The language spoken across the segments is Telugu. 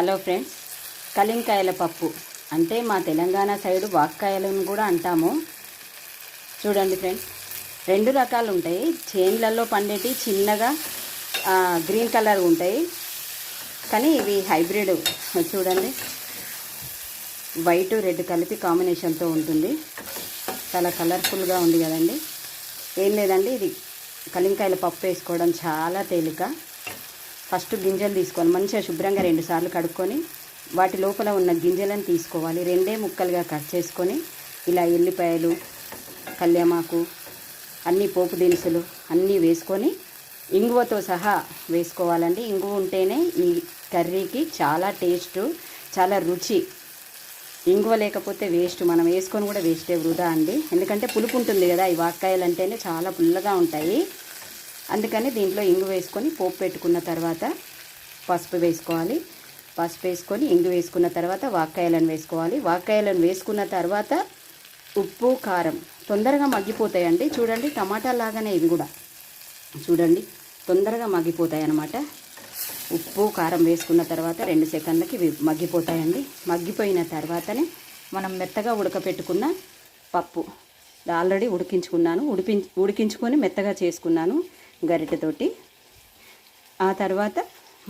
హలో ఫ్రెండ్స్, కలింకాయల పప్పు అంటే మా తెలంగాణ సైడు వాక్కాయలను కూడా అంటాము. చూడండి ఫ్రెండ్స్, రెండు రకాలు ఉంటాయి. చేన్లలో పండేటి చిన్నగా గ్రీన్ కలర్ ఉంటాయి, కానీ ఇవి హైబ్రిడ్. చూడండి, వైట్ రెడ్ కలిపి కాంబినేషన్తో ఉంటుంది. చాలా కలర్ఫుల్గా ఉంది కదండి. ఏం లేదండి, ఇది కలింకాయల పప్పు వేసుకోవడం చాలా తేలిక. ఫస్ట్ గింజలు తీసుకోవాలి, మంచిగా శుభ్రంగా 2 సార్లు కడుక్కొని వాటి లోపల ఉన్న గింజలను తీసుకోవాలి. 2 ముక్కలుగా కట్ చేసుకొని ఇలా ఎల్లిపాయలు, కళ్యామాకు, అన్ని పోపు దినుసులు అన్నీ వేసుకొని ఇంగువతో సహా వేసుకోవాలండి. ఇంగువ ఉంటేనే ఈ కర్రీకి చాలా టేస్ట్, చాలా రుచి. ఇంగువ లేకపోతే వేస్ట్, మనం వేసుకొని కూడా వేస్టే, వృధా అండి. ఎందుకంటే పులుపు ఉంటుంది కదా, ఈ వాక్కాయలు అంటేనే చాలా పుల్లగా ఉంటాయి. అందుకని దీంట్లో ఇంగు వేసుకొని పోపు పెట్టుకున్న తర్వాత పసుపు వేసుకోవాలి. పసుపు వేసుకొని ఇంగు వేసుకున్న తర్వాత వాక్కాయలను వేసుకోవాలి. వాక్కాయలను వేసుకున్న తర్వాత ఉప్పు, కారం తొందరగా మగ్గిపోతాయండి. చూడండి, టమాటా లాగానే ఇవి కూడా చూడండి తొందరగా మగ్గిపోతాయి అన్నమాట. ఉప్పు, కారం వేసుకున్న తర్వాత 2 సెకండ్లకి ఇవి మగ్గిపోతాయండి. మగ్గిపోయిన తర్వాతనే మనం మెత్తగా ఉడకపెట్టుకున్న పప్పు ఆల్రెడీ ఉడికించుకున్నాను. ఉడికించుకొని మెత్తగా చేసుకున్నాను గరిటెతోటి. ఆ తర్వాత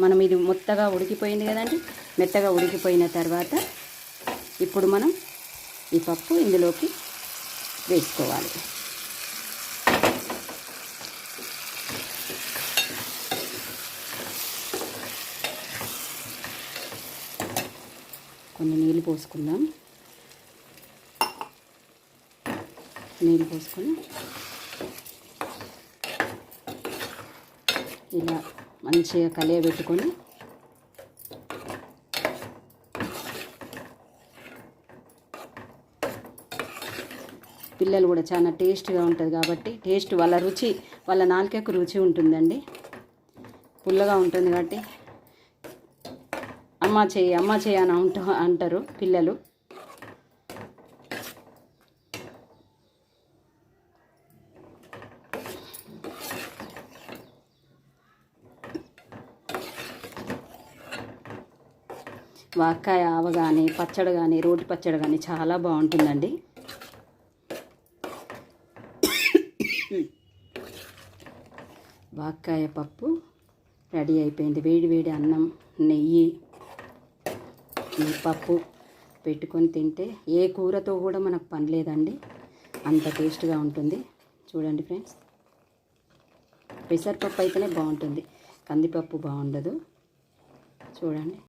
మనం ఇది మొత్తగా ఉడికిపోయింది కదండి. మెత్తగా ఉడికిపోయిన తర్వాత ఇప్పుడు మనం ఈ పప్పు ఇందులోకి వేసుకోవాలి. కొన్ని నీళ్ళు పోసుకుందాం. నీళ్ళు పోసుకొని ఇలా మంచిగా కలియబెట్టుకొని పిల్లలు కూడా చాలా టేస్ట్గా ఉంటుంది కాబట్టి, టేస్ట్ వాళ్ళ రుచి, వాళ్ళ నాలుకకు రుచి ఉంటుందండి. పుల్లగా ఉంటుంది కాబట్టి అమ్మ చేయి అని అంటారు పిల్లలు. వాక్కాయ ఆవ కానీ, పచ్చడి కానీ, రోటి పచ్చడి కానీ చాలా బాగుంటుందండి. వాక్కాయ పప్పు రెడీ అయిపోయింది. వేడి వేడి అన్నం, నెయ్యి, ఈ పప్పు పెట్టుకొని తింటే ఏ కూరతో కూడా మనకు పని లేదండి, అంత టేస్ట్గా ఉంటుంది. చూడండి ఫ్రెండ్స్, పెసరపప్పు అయితేనే బాగుంటుంది, కందిపప్పు బాగుండదు. చూడండి.